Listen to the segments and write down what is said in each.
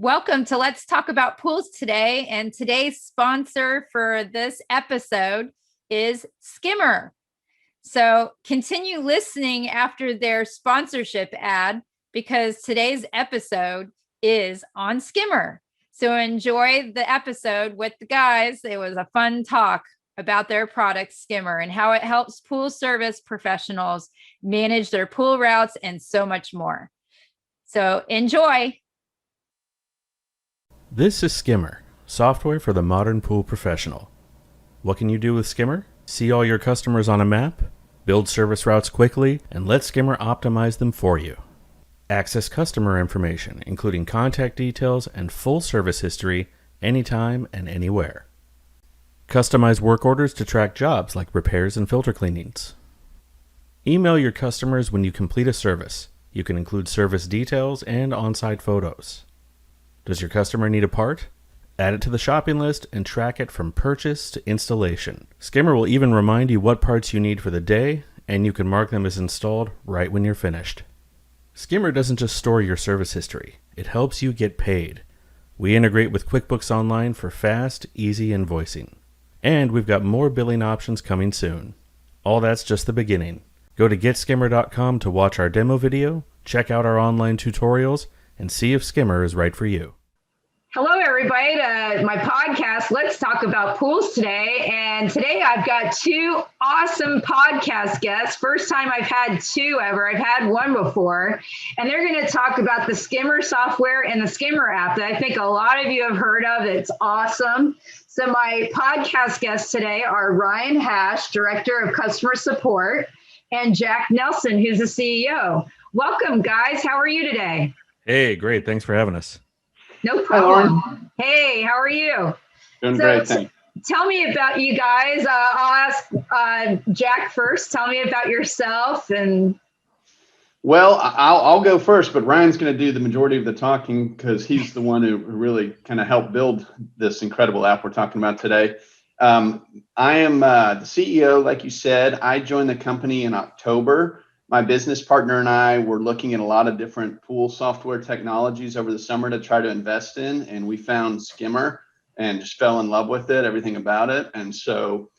Welcome to Let's Talk About Pools today. And today's sponsor for this episode is Skimmer. So continue listening after their sponsorship ad because today's episode is on Skimmer. So enjoy the episode with the guys. It was a fun talk about their product Skimmer and how it helps pool service professionals manage their pool routes and so much more. So enjoy. This is Skimmer, software for the modern pool professional. What can you do with Skimmer? See all your customers on a map, build service routes quickly, and let Skimmer optimize them for you. Access customer information, including contact details and full service history, anytime and anywhere. Customize work orders to track jobs like repairs and filter cleanings. Email your customers when you complete a service. You can include service details and on-site photos. Does your customer need a part? Add it to the shopping list and track it from purchase to installation. Skimmer will even remind you what parts you need for the day, and you can mark them as installed right when you're finished. Skimmer doesn't just store your service history, it helps you get paid. We integrate with QuickBooks Online for fast, easy invoicing. And we've got more billing options coming soon. All that's just the beginning. Go to getskimmer.com to watch our demo video, check out our online tutorials, and see if Skimmer is right for you. Hello, everybody, to my podcast, Let's Talk About Pools today. And today I've got two awesome podcast guests. First time I've had two ever. I've had one before. And they're going to talk about the Skimmer software and the Skimmer app that I think a lot of you have heard of. It's awesome. So my podcast guests today are Ryan Hash, Director of Customer Support, and Jack Nelson, who's the CEO. Welcome, guys. How are you today? Hey, great. Thanks for having us. No problem. Hey, how are you? Doing great, thanks. Tell me about you guys. I'll ask Jack first. Tell me about yourself. Well, I'll go first, but Ryan's going to do the majority of the talking because he's the one who really kind of helped build this incredible app we're talking about today. I am the CEO, like you said. I joined the company in October. My business partner and I were looking at a lot of different pool software technologies over the summer to try to invest in, and we found Skimmer and just fell in love with it, everything about it. And so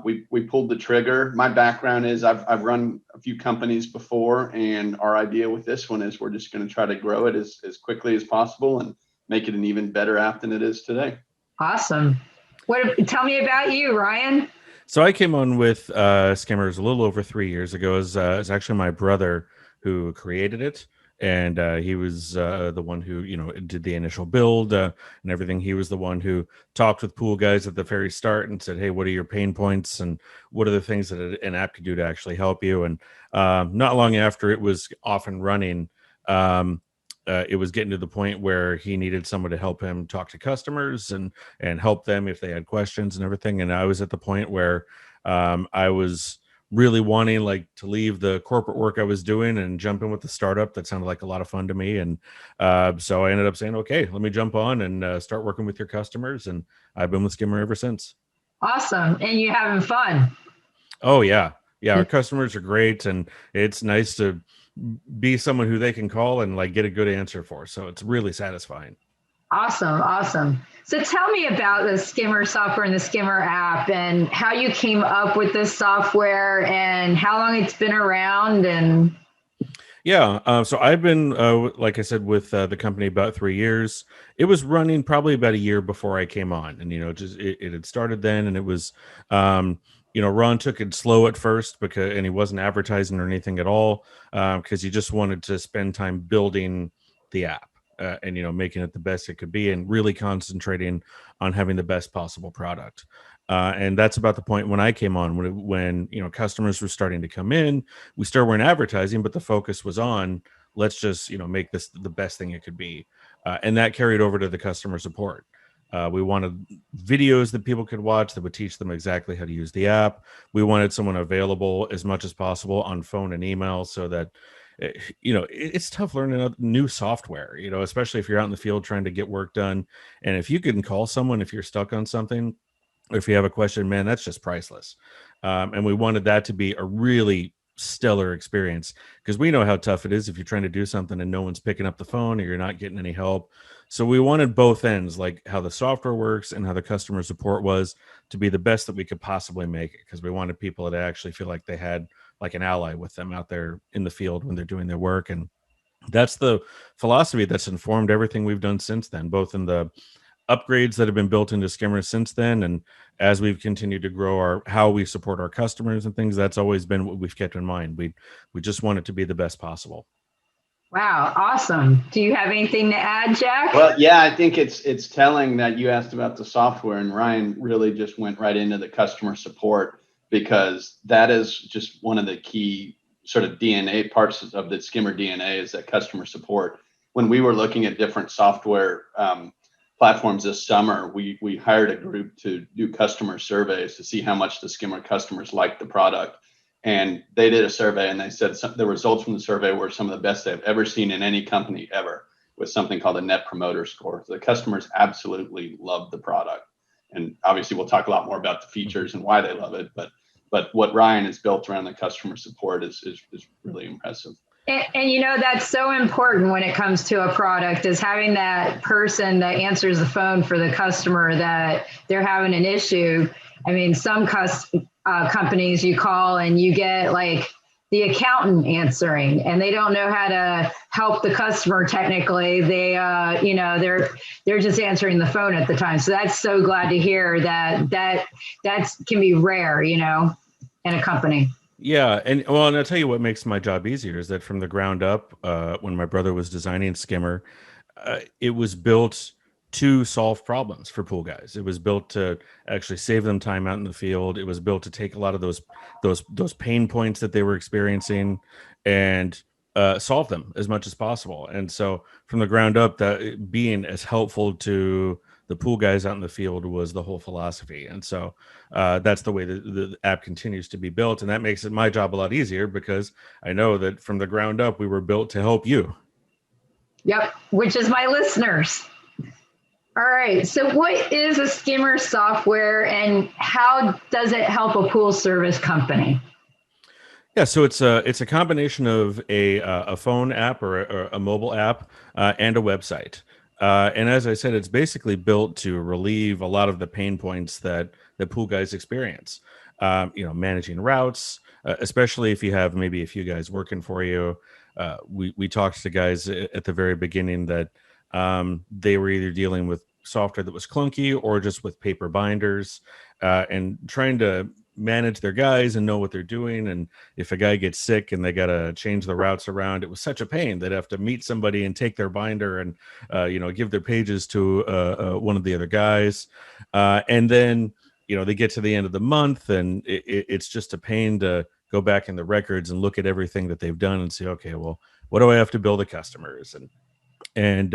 we pulled the trigger. My background is I've run a few companies before, and our idea with this one is we're just going to try to grow it as quickly as possible and make it an even better app than it is today. Awesome. Tell me about you, Ryan. So I came on with Skimmers a little over 3 years ago. It's actually my brother who created it, and he was the one who did the initial build and everything. He was the one who talked with pool guys at the very start and said, "Hey, what are your pain points and what are the things that an app could do to actually help you?" And not long after it was off and running, it was getting to the point where he needed someone to help him talk to customers and help them if they had questions and everything. And I was at the point where I was really wanting to leave the corporate work I was doing and jump in with the startup. That sounded like a lot of fun to me. And so I ended up saying, okay, let me jump on and start working with your customers. And I've been with Skimmer ever since. Awesome. And you having fun? Oh, yeah. Yeah, our customers are great. And it's nice to be someone who they can call and get a good answer for. So it's really satisfying. Awesome. So tell me about the Skimmer software and the Skimmer app and how you came up with this software and how long it's been around. And yeah, so I've been, like I said, with the company about 3 years. It was running probably about a year before I came on, and it had started then, and it was Ron took it slow at first and he wasn't advertising or anything at all because he just wanted to spend time building the app and making it the best it could be and really concentrating on having the best possible product. And that's about the point when I came on when customers were starting to come in. We still weren't advertising, but the focus was on let's just make this the best thing it could be, and that carried over to the customer support. We wanted videos that people could watch that would teach them exactly how to use the app. We wanted someone available as much as possible on phone and email so that, it's tough learning new software, especially if you're out in the field trying to get work done. And if you can call someone, if you're stuck on something, or if you have a question, man, that's just priceless. And we wanted that to be a really stellar experience, because we know how tough it is if you're trying to do something and no one's picking up the phone or you're not getting any help. So we wanted both ends, like how the software works and how the customer support was, to be the best that we could possibly make it, because we wanted people to actually feel like they had like an ally with them out there in the field when they're doing their work. And that's the philosophy that's informed everything we've done since then, both in the upgrades that have been built into Skimmer since then, and as we've continued to grow our how we support our customers and things. That's always been what we've kept in mind. We just want it to be the best possible. Wow, awesome. Do you have anything to add, Jack? Well, yeah, I think it's telling that you asked about the software, and Ryan really just went right into the customer support, because that is just one of the key sort of DNA parts of the Skimmer DNA, is that customer support. When we were looking at different software platforms this summer, we hired a group to do customer surveys to see how much the Skimmer customers liked the product. And they did a survey, and they said the results from the survey were some of the best they've ever seen in any company ever, with something called a Net Promoter Score. So the customers absolutely love the product. And obviously we'll talk a lot more about the features and why they love it, but what Ryan has built around the customer support is really impressive. And you know, that's so important when it comes to a product, is having that person that answers the phone for the customer that they're having an issue. I mean, some companies you call and you get like the accountant answering, and they don't know how to help the customer technically. They, you know, they're just answering the phone at the time. So that's so glad to hear that can be rare, you know, in a company. Yeah, and well, and I'll tell you what makes my job easier is that from the ground up, when my brother was designing Skimmer, it was built to solve problems for pool guys. It was built to actually save them time out in the field. It was built to take a lot of those pain points that they were experiencing and solve them as much as possible. And so from the ground up, that being as helpful to the pool guys out in the field was the whole philosophy. And so that's the way the app continues to be built. And that makes it my job a lot easier, because I know that from the ground up, we were built to help you. Yep, which is my listeners. All right, so what is a Skimmer software and how does it help a pool service company? Yeah, so it's a combination of a phone app or a mobile app and a website. And as I said, it's basically built to relieve a lot of the pain points that pool guys experience. You know, managing routes, especially if you have maybe a few guys working for you. We talked to guys at the very beginning that they were either dealing with software that was clunky or just with paper binders, and trying to manage their guys and know what they're doing. And if a guy gets sick and they got to change the routes around, it was such a pain. They'd have to meet somebody and take their binder and you know, give their pages to one of the other guys, and then you know, they get to the end of the month and it's just a pain to go back in the records and look at everything that they've done and say, okay, well, what do I have to bill the customers, and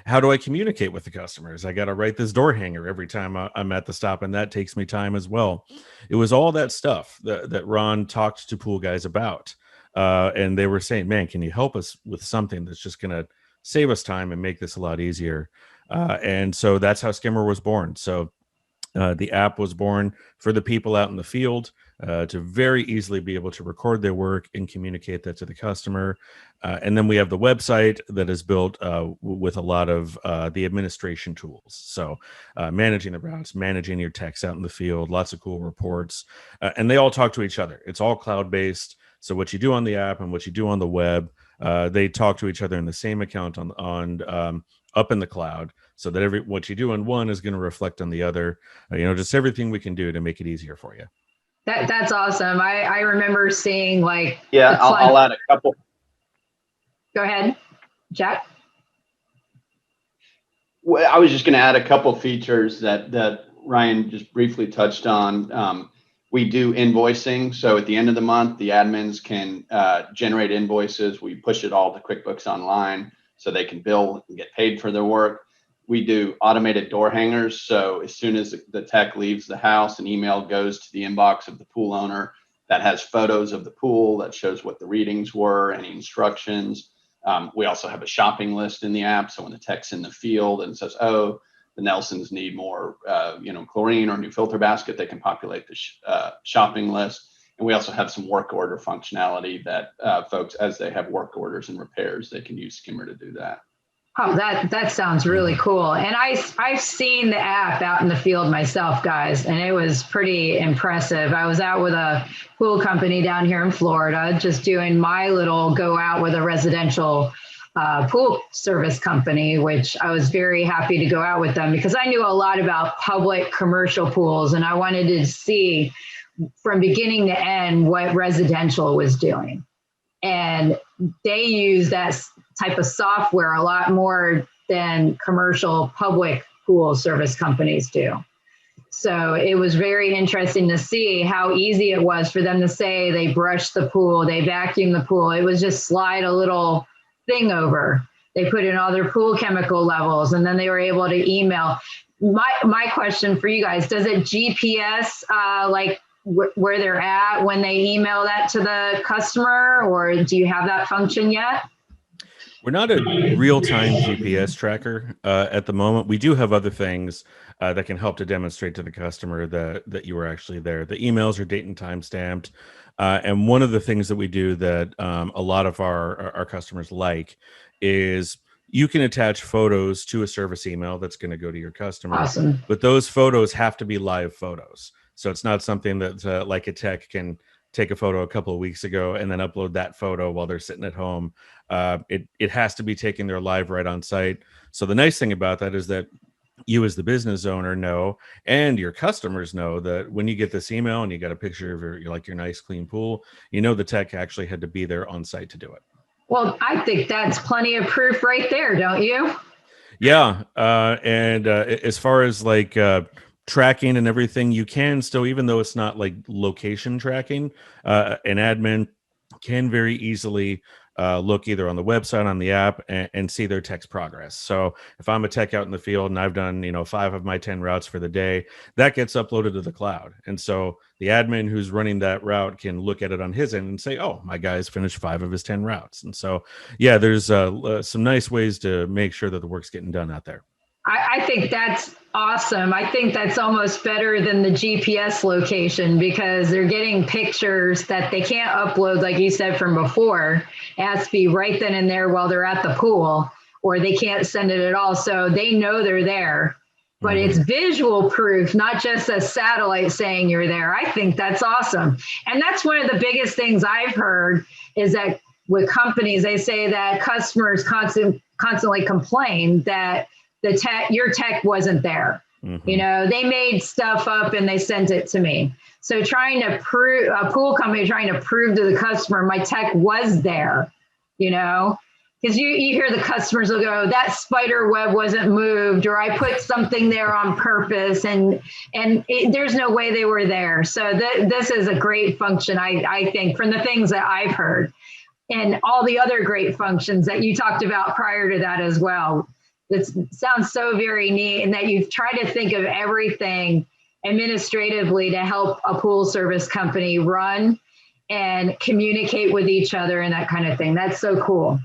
how do I communicate with the customers? I got to write this door hanger every time I'm at the stop, and that takes me time as well. It was all that stuff that Ron talked to pool guys about, and they were saying, man, can you help us with something that's just going to save us time and make this a lot easier? And so that's how Skimmer was born. So the app was born for the people out in the field to very easily be able to record their work and communicate that to the customer. And then we have the website that is built with a lot of the administration tools. So managing the routes, managing your techs out in the field, lots of cool reports. And they all talk to each other. It's all cloud-based. So what you do on the app and what you do on the web, they talk to each other in the same account on up in the cloud, so that what you do on one is going to reflect on the other. You know, just everything we can do to make it easier for you. That's awesome. I remember seeing like, Yeah, I'll add a couple. Go ahead, Jack. Well, I was just going to add a couple features that Ryan just briefly touched on. We do invoicing. So at the end of the month, the admins can generate invoices. We push it all to QuickBooks Online so they can bill and get paid for their work. We do automated door hangers. So as soon as the tech leaves the house, an email goes to the inbox of the pool owner that has photos of the pool, that shows what the readings were, any instructions. We also have a shopping list in the app. So when the tech's in the field and says, oh, the Nelsons need more, chlorine or new filter basket, they can populate the shopping list. And we also have some work order functionality that folks, as they have work orders and repairs, they can use Skimmer to do that. Oh, that sounds really cool. And I've seen the app out in the field myself, guys, and it was pretty impressive. I was out with a pool company down here in Florida, just doing my little go out with a residential pool service company, which I was very happy to go out with them because I knew a lot about public commercial pools, and I wanted to see from beginning to end what residential was doing. And they use that type of software a lot more than commercial public pool service companies do. So it was very interesting to see how easy it was for them to say they brushed the pool, they vacuumed the pool. It was just slide a little thing over. They put in all their pool chemical levels, and then they were able to email. My question for you guys, does it GPS where they're at when they email that to the customer, or do you have that function yet? We're not a real-time GPS tracker at the moment. We do have other things that can help to demonstrate to the customer that you were actually there. The emails are date and time stamped. And one of the things that we do that a lot of our customers like is you can attach photos to a service email that's going to go to your customer. Awesome. But those photos have to be live photos. So it's not something that like a tech can take a photo a couple of weeks ago and then upload that photo while they're sitting at home. It has to be taken there live right on site. So the nice thing about that is that you as the business owner know, and your customers know, that when you get this email and you got a picture of your nice clean pool, the tech actually had to be there on site to do it. Well, I think that's plenty of proof right there, don't you? Yeah. And as far as tracking and everything, you can still, even though it's not like location tracking, an admin can very easily look either on the website, on the app, and see their tech's progress. So if I'm a tech out in the field and I've done 5 of my 10 routes for the day, that gets uploaded to the cloud. And so the admin who's running that route can look at it on his end and say, oh, my guy's finished 5 of his 10 routes. And so, yeah, there's some nice ways to make sure that the work's getting done out there. I think that's awesome. I think that's almost better than the GPS location, because they're getting pictures that they can't upload, like you said, from before. It has to be right then and there while they're at the pool, or they can't send it at all. So they know they're there, but it's visual proof, not just a satellite saying you're there. I think that's awesome. And that's one of the biggest things I've heard is that with companies, they say that customers constantly complain that your tech wasn't there. They made stuff up and they sent it to me. So trying to prove, a pool company trying to prove to the customer my tech was there, because you hear the customers will go, that spider web wasn't moved, or I put something there on purpose, and there's no way they were there. So this is a great function, I think, from the things that I've heard, and all the other great functions that you talked about prior to that as well. It sounds so very neat, and that you've tried to think of everything administratively to help a pool service company run and communicate with each other and that kind of thing. That's so cool.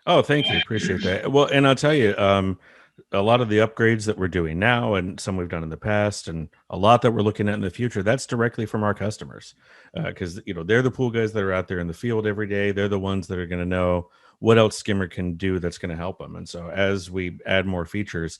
Oh, thank you. Appreciate that. Well, and I'll tell you, a lot of the upgrades that we're doing now, and some we've done in the past, and a lot that we're looking at in the future, that's directly from our customers. Because, they're the pool guys that are out there in the field every day. They're the ones that are going to know what else Skimmer can do that's going to help them. And so as we add more features,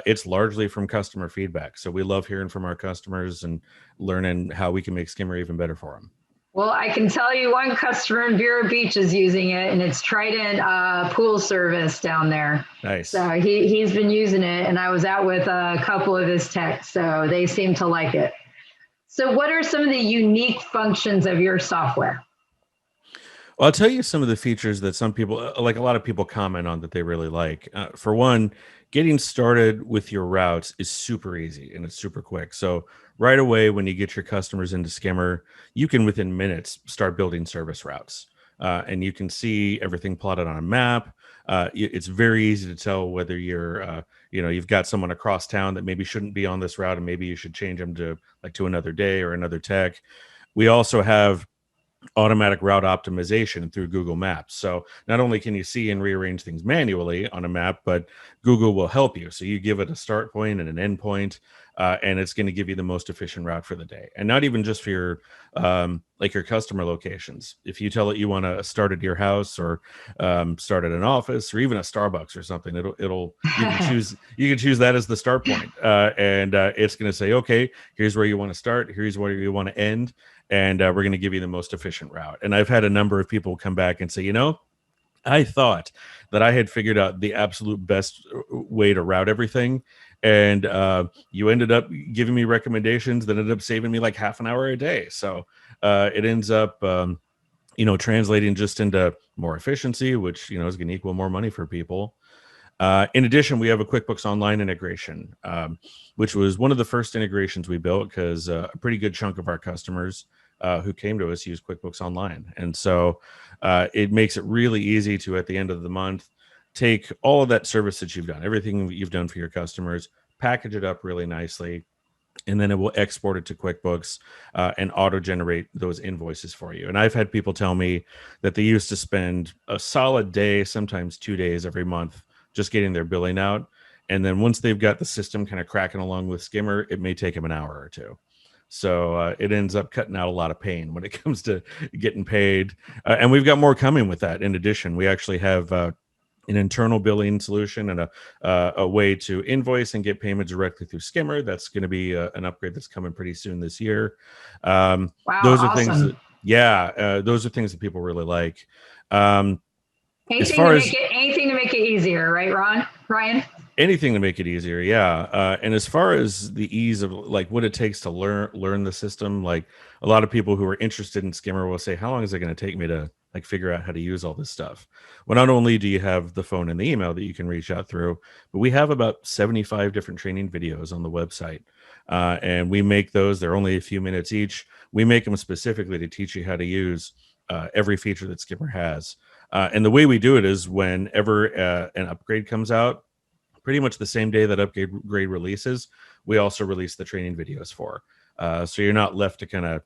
it's largely from customer feedback. So we love hearing from our customers and learning how we can make Skimmer even better for them. Well, I can tell you one customer in Vero Beach is using it, and it's Trident Pool Service down there. Nice. So he's been using it, and I was out with a couple of his techs, so they seem to like it. So what are some of the unique functions of your software? Well, I'll tell you some of the features that some people, like a lot of people, comment on that they really like. For one, getting started with your routes is super easy and it's super quick. So right away, when you get your customers into Skimmer, you can within minutes start building service routes. And you can see everything plotted on a map. It's very easy to tell whether you've got someone across town that maybe shouldn't be on this route, and maybe you should change them to another day or another tech. We also have automatic route optimization through Google Maps. So not only can you see and rearrange things manually on a map, but Google will help you. So you give it a start point and an end point. and it's going to give you the most efficient route for the day. And not even just for your like your customer locations. If you tell it you want to start at your house, or start at an office, or even a Starbucks or something, it'll you can choose that as the start point, and it's going to say, okay, here's where you want to start, here's where you want to end, and we're going to give you the most efficient route. And I've had a number of people come back and say, I thought that I had figured out the absolute best way to route everything, and you ended up giving me recommendations that ended up saving me like half an hour a day. So it ends up translating just into more efficiency, which is going to equal more money for people. In addition, we have a QuickBooks Online integration, which was one of the first integrations we built because a pretty good chunk of our customers who came to us use QuickBooks Online. And so it makes it really easy to, at the end of the month, take all of that service that you've done, everything that you've done for your customers, package it up really nicely, and then it will export it to QuickBooks and auto-generate those invoices for you. And I've had people tell me that they used to spend a solid day, sometimes 2 days every month, just getting their billing out. And then once they've got the system kind of cracking along with Skimmer, it may take them an hour or two. So it ends up cutting out a lot of pain when it comes to getting paid. And we've got more coming with that. In addition, we actually have an internal billing solution and a way to invoice and get payments directly through Skimmer. That's going to be an upgrade that's coming pretty soon this year. Wow, those are awesome. things those are things that people really like. Anything to make it easier, right, Ryan? Anything to make it easier, yeah. And as far as the ease of like what it takes to learn the system, like a lot of people who are interested in Skimmer will say, how long is it going to take me to like figure out how to use all this stuff? Well, not only do you have the phone and the email that you can reach out through, but we have about 75 different training videos on the website. And we make those, they're only a few minutes each. We make them specifically to teach you how to use every feature that Skimmer has. And the way we do it is whenever an upgrade comes out, pretty much the same day that upgrade releases, we also release the training videos for. So you're not left to kind of,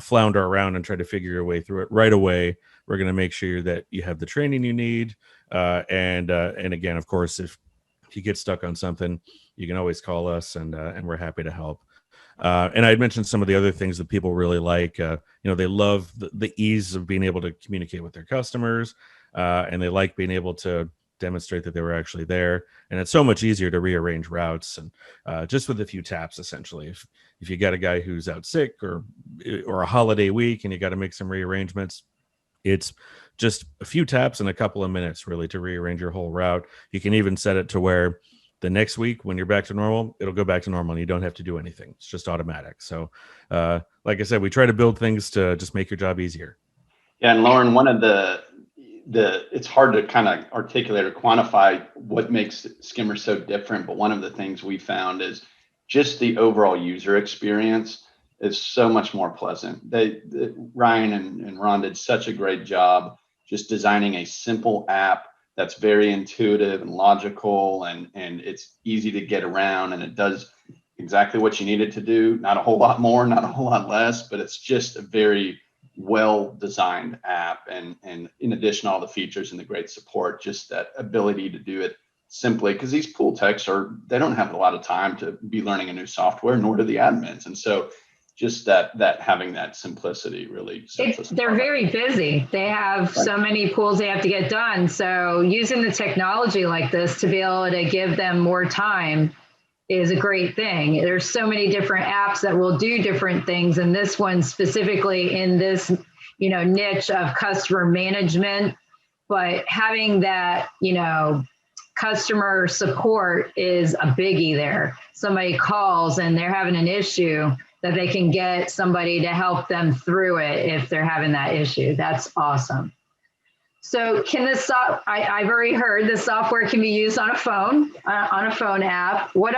flounder around and try to figure your way through it right away. We're going to make sure that you have the training you need. And again, of course, if you get stuck on something, you can always call us, and we're happy to help. And I had mentioned some of the other things that people really like. They love the ease of being able to communicate with their customers, and they like being able to demonstrate that they were actually there. And it's so much easier to rearrange routes, and just with a few taps, essentially. If you got a guy who's out sick or a holiday week and you got to make some rearrangements, it's just a few taps and a couple of minutes really to rearrange your whole route. You can even set it to where the next week when you're back to normal, it'll go back to normal and you don't have to do anything. It's just automatic. So like I said, we try to build things to just make your job easier. Yeah, and Lauren, one of the it's hard to kind of articulate or quantify what makes Skimmer so different, but one of the things we found is just the overall user experience is so much more pleasant. Ryan and Ron did such a great job just designing a simple app that's very intuitive and logical, and it's easy to get around, and it does exactly what you need it to do. Not a whole lot more, not a whole lot less, but it's just a very well-designed app. And in addition, all the features and the great support, just that ability to do it simply, because these pool techs they don't have a lot of time to be learning a new software, nor do the admins. And so just that having that simplicity really they're very busy. They have so many pools they have to get done. So using the technology like this to be able to give them more time is a great thing. There's so many different apps that will do different things, and this one specifically in this niche of customer management, but having that customer support is a biggie there. Somebody calls and they're having an issue, that they can get somebody to help them through it if they're having that issue. That's awesome. So can this, I've already heard the software can be used on a phone app. What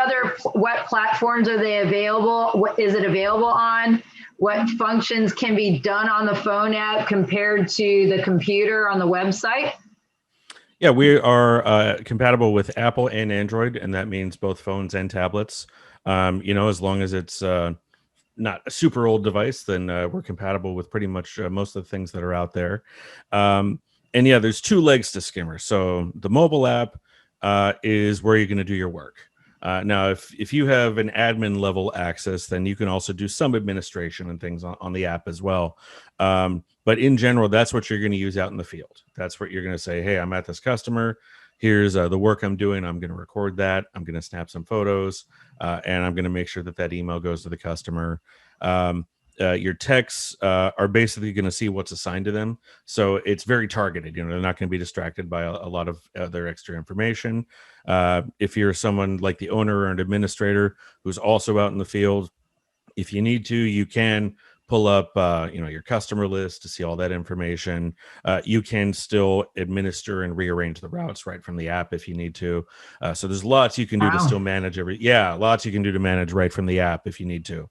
platforms are they available? What is it available on? What functions can be done on the phone app compared to the computer on the website? Yeah, we are compatible with Apple and Android, and that means both phones and tablets. As long as it's not a super old device, then we're compatible with pretty much most of the things that are out there. And yeah, there's two legs to Skimmer. So the mobile app is where you're going to do your work. Now, if you have an admin level access, then you can also do some administration and things on the app as well. But in general, that's what you're going to use out in the field. That's what you're going to say, hey, I'm at this customer. Here's the work I'm doing. I'm going to record that. I'm going to snap some photos, and I'm going to make sure that email goes to the customer. Your texts are basically going to see what's assigned to them. So it's very targeted. They're not going to be distracted by a lot of other extra information. If you're someone like the owner or an administrator who's also out in the field, if you need to, you can pull up, your customer list to see all that information. You can still administer and rearrange the routes right from the app if you need to. So there's lots you can do to still manage lots you can do to manage right from the app if you need to.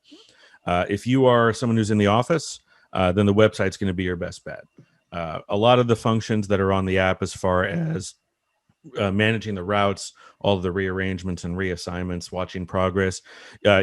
If you are someone who's in the office, then the website's going to be your best bet. A lot of the functions that are on the app, as far as managing the routes, all of the rearrangements and reassignments, watching progress,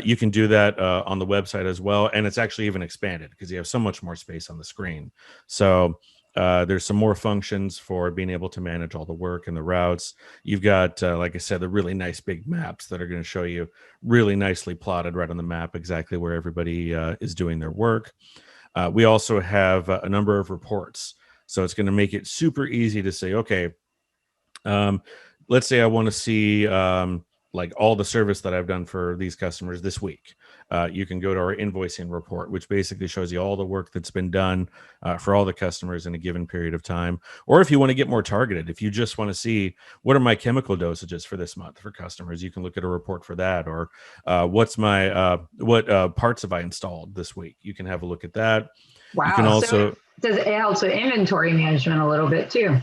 you can do that on the website as well. And it's actually even expanded because you have so much more space on the screen. So there's some more functions for being able to manage all the work and the routes. You've got, like I said, the really nice big maps that are going to show you really nicely plotted right on the map exactly where everybody is doing their work. We also have a number of reports. So it's going to make it super easy to say, okay, let's say I want to see like all the service that I've done for these customers this week. You can go to our invoicing report, which basically shows you all the work that's been done for all the customers in a given period of time. Or if you want to get more targeted, if you just want to see what are my chemical dosages for this month for customers, you can look at a report for that. Or what parts have I installed this week? You can have a look at that. Wow. You can also, it helps with inventory management a little bit too.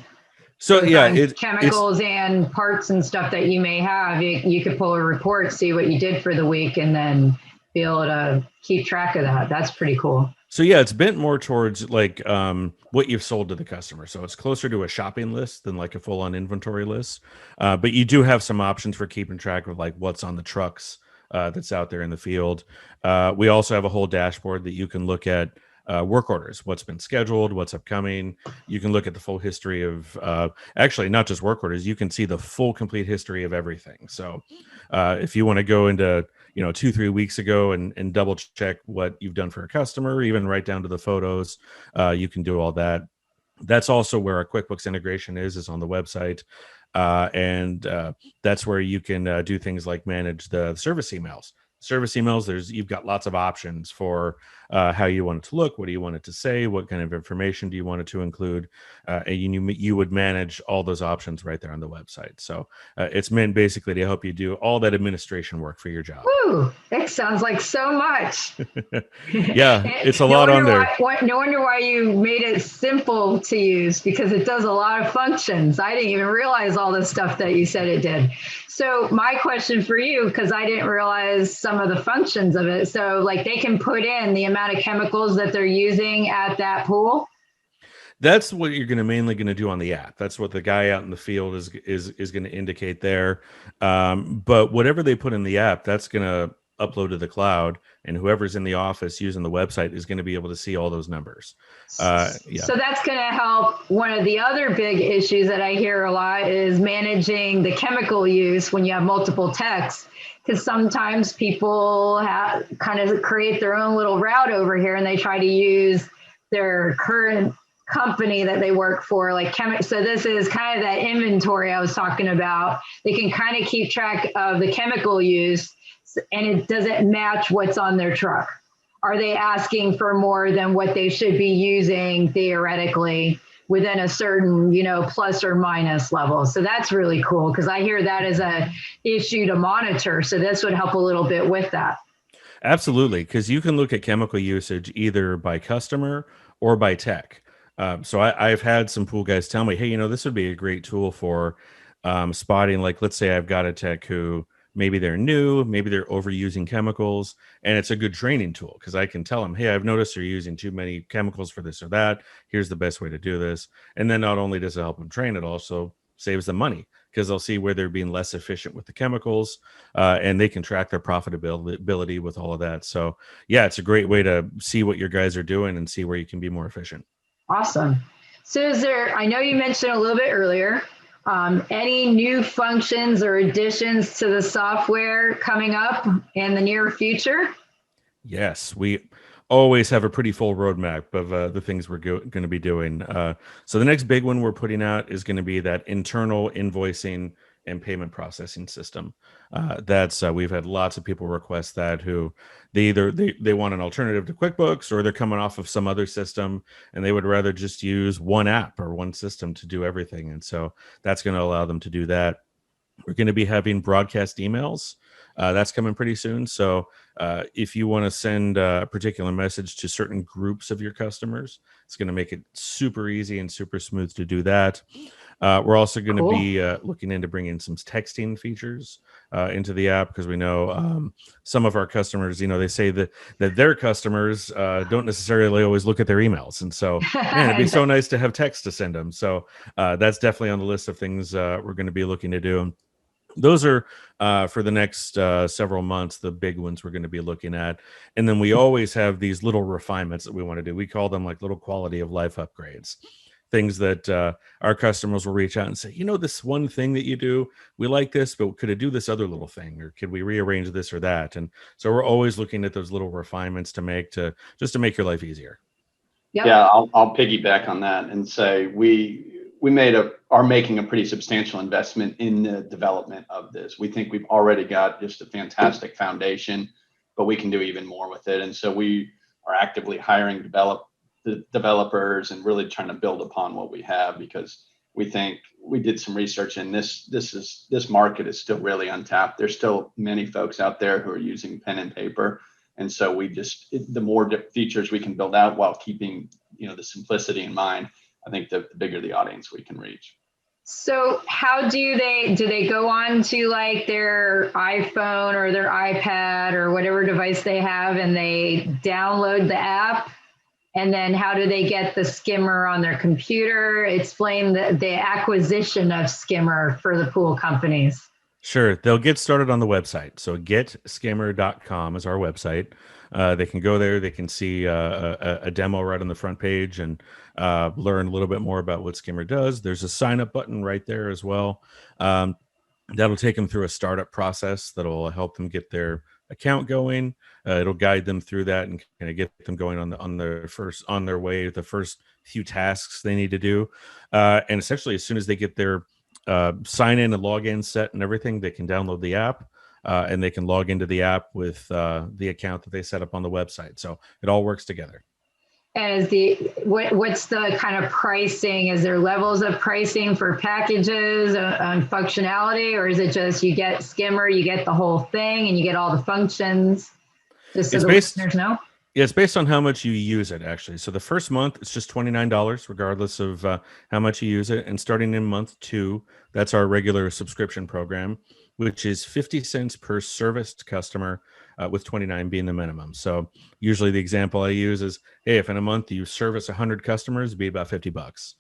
So yeah, chemicals and parts and stuff that you may have, you could pull a report, see what you did for the week, and then be able to keep track of that. That's pretty cool. So yeah, it's bent more towards like what you've sold to the customer. So it's closer to a shopping list than like a full-on inventory list. But you do have some options for keeping track of like what's on the trucks that's out there in the field. We also have a whole dashboard that you can look at. Work orders, what's been scheduled, what's upcoming. You can look at the full history of actually not just work orders, you can see the full complete history of everything. So if you want to go into 2-3 weeks ago and double check what you've done for a customer, even right down to the photos, you can do all that. That's also where our QuickBooks integration is on the website. And that's where you can do things like manage the service emails. You've got lots of options for how you want it to look, what do you want it to say, what kind of information do you want it to include, and you would manage all those options right there on the website. So it's meant basically to help you do all that administration work for your job. Ooh, it sounds like so much. Yeah, it's a lot on there. No wonder why you made it simple to use, because it does a lot of functions. I didn't even realize all the stuff that you said it did. So my question for you, because I didn't realize some of the functions of it. So like they can put in the amount of chemicals that they're using at that pool. That's what you're mainly going to do on the app. That's what the guy out in the field is going to indicate there. But whatever they put in the app, that's going to upload to the cloud, and whoever's in the office using the website is going to be able to see all those numbers. Yeah. So that's going to help. One of the other big issues that I hear a lot is managing the chemical use when you have multiple techs, because sometimes people kind of create their own little route over here and they try to use their current company that they work for, so this is kind of that inventory I was talking about. They can kind of keep track of the chemical use, and it doesn't match what's on their truck. Are they asking for more than what they should be using theoretically within a certain, plus or minus level? So that's really cool, because I hear that as a issue to monitor. So this would help a little bit with that. Absolutely, because you can look at chemical usage either by customer or by tech. So I've had some pool guys tell me, hey, this would be a great tool for spotting, like, let's say I've got a tech who maybe they're new, maybe they're overusing chemicals, and it's a good training tool because I can tell them, hey, I've noticed you're using too many chemicals for this or that. Here's the best way to do this. And then not only does it help them train, it also saves them money because they'll see where they're being less efficient with the chemicals, and they can track their profitability with all of that. So yeah, it's a great way to see what your guys are doing and see where you can be more efficient. Awesome. So I know you mentioned a little bit earlier, Any new functions or additions to the software coming up in the near future? Yes, we always have a pretty full roadmap of the things we're going to be doing. So the next big one we're putting out is going to be that internal invoicing and payment processing system. That's we've had lots of people request that who they want an alternative to QuickBooks, or they're coming off of some other system and they would rather just use one app or one system to do everything. And so that's going to allow them to do that. We're going to be having broadcast emails. That's coming pretty soon. So if you want to send a particular message to certain groups of your customers, it's going to make it super easy and super smooth to do that. We're also going to Cool. be looking into bringing some texting features into the app, because we know some of our customers, they say that their customers don't necessarily always look at their emails. And so, man, it'd be so nice to have text to send them. So that's definitely on the list of things we're going to be looking to do. Those are for the next several months, the big ones we're going to be looking at. And then we always have these little refinements that we want to do. We call them like little quality of life upgrades, things that our customers will reach out and say, this one thing that you do, we like this, but could it do this other little thing? Or could we rearrange this or that? And so we're always looking at those little refinements to make your life easier. Yep. Yeah, I'll piggyback on that and say we are making a pretty substantial investment in the development of this. We think we've already got just a fantastic foundation, but we can do even more with it. And so we are actively hiring the developers and really trying to build upon what we have, because we think we did some research, and this market is still really untapped. There's still many folks out there who are using pen and paper. And so the more features we can build out while keeping, the simplicity in mind, I think the bigger the audience we can reach. So how do they go on to like their iPhone or their iPad or whatever device they have, and they download the app? And then how do they get the Skimmer on their computer? Explain the acquisition of Skimmer for the pool companies. Sure. They'll get started on the website. So getskimmer.com is our website. They can go there. They can see a demo right on the front page and learn a little bit more about what Skimmer does. There's a sign up button right there as well. That'll take them through a startup process that'll help them get their account going. It'll guide them through that and kind of get them going on their way, the first few tasks they need to do. And essentially, as soon as they get their sign in and log in set and everything, they can download the app and they can log into the app with the account that they set up on the website. So it all works together. And what's the kind of pricing? Is there levels of pricing for packages on functionality, or is it just you get Skimmer, you get the whole thing, and you get all the functions? Just so the listeners know. Yeah, it's based on how much you use it, actually. So the first month, it's just $29, regardless of how much you use it. And starting in month 2, that's our regular subscription program, which is 50 cents per serviced customer, with 29 being the minimum. So usually the example I use is, hey, if in a month you service 100 customers, it'd be about $50.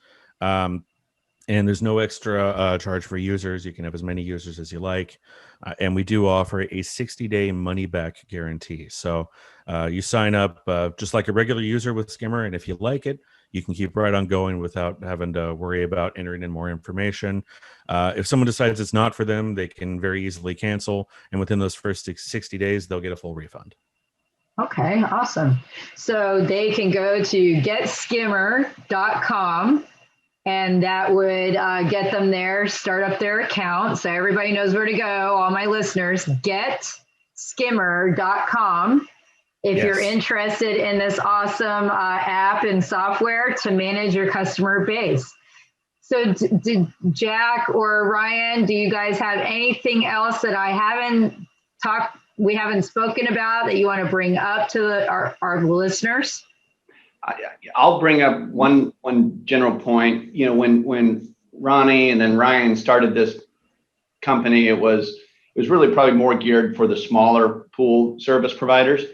And there's no extra charge for users. You can have as many users as you like. And we do offer a 60-day money-back guarantee. So you sign up just like a regular user with Skimmer, and if you like it, you can keep right on going without having to worry about entering in more information. If someone decides it's not for them, they can very easily cancel. And within those first 60 days, they'll get a full refund. Okay, awesome. So they can go to getskimmer.com. And that would get them there, start up their account. So everybody knows where to go. All my listeners, getskimmer.com. If you're interested in this awesome app and software to manage your customer base. So did Jack or Ryan, do you guys have anything else that we haven't spoken about that you want to bring up to our listeners? I'll bring up one general point. When Ronnie and then Ryan started this company, it was really probably more geared for the smaller pool service providers.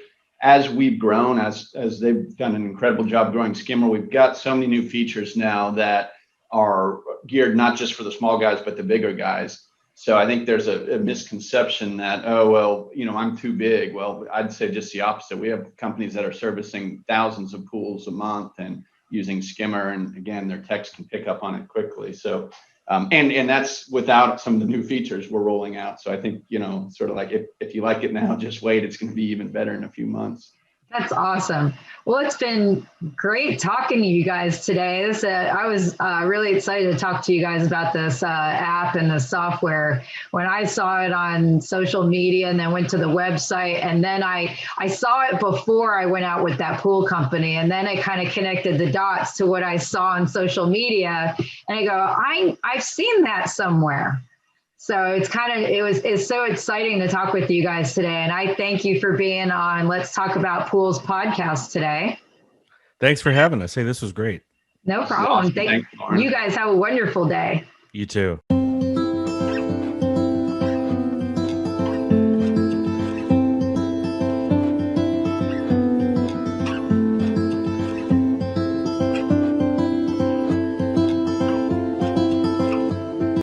As we've grown, as they've done an incredible job growing Skimmer, we've got so many new features now that are geared not just for the small guys, but the bigger guys. So I think there's a misconception that, I'm too big. Well, I'd say just the opposite. We have companies that are servicing thousands of pools a month, and using Skimmer, and again, their techs can pick up on it quickly. So, and that's without some of the new features we're rolling out. So I think, sort of like if you like it now, just wait. It's going to be even better in a few months. That's awesome. Well, it's been great talking to you guys today. I was really excited to talk to you guys about this app and the software. When I saw it on social media and then went to the website, and then I saw it before I went out with that pool company, and then I kind of connected the dots to what I saw on social media, and I go, I've seen that somewhere. So it's so exciting to talk with you guys today. And I thank you for being on Let's Talk About Pools podcast today. Thanks for having us. Hey, this was great. No problem. Awesome. Thanks, You guys have a wonderful day. You too.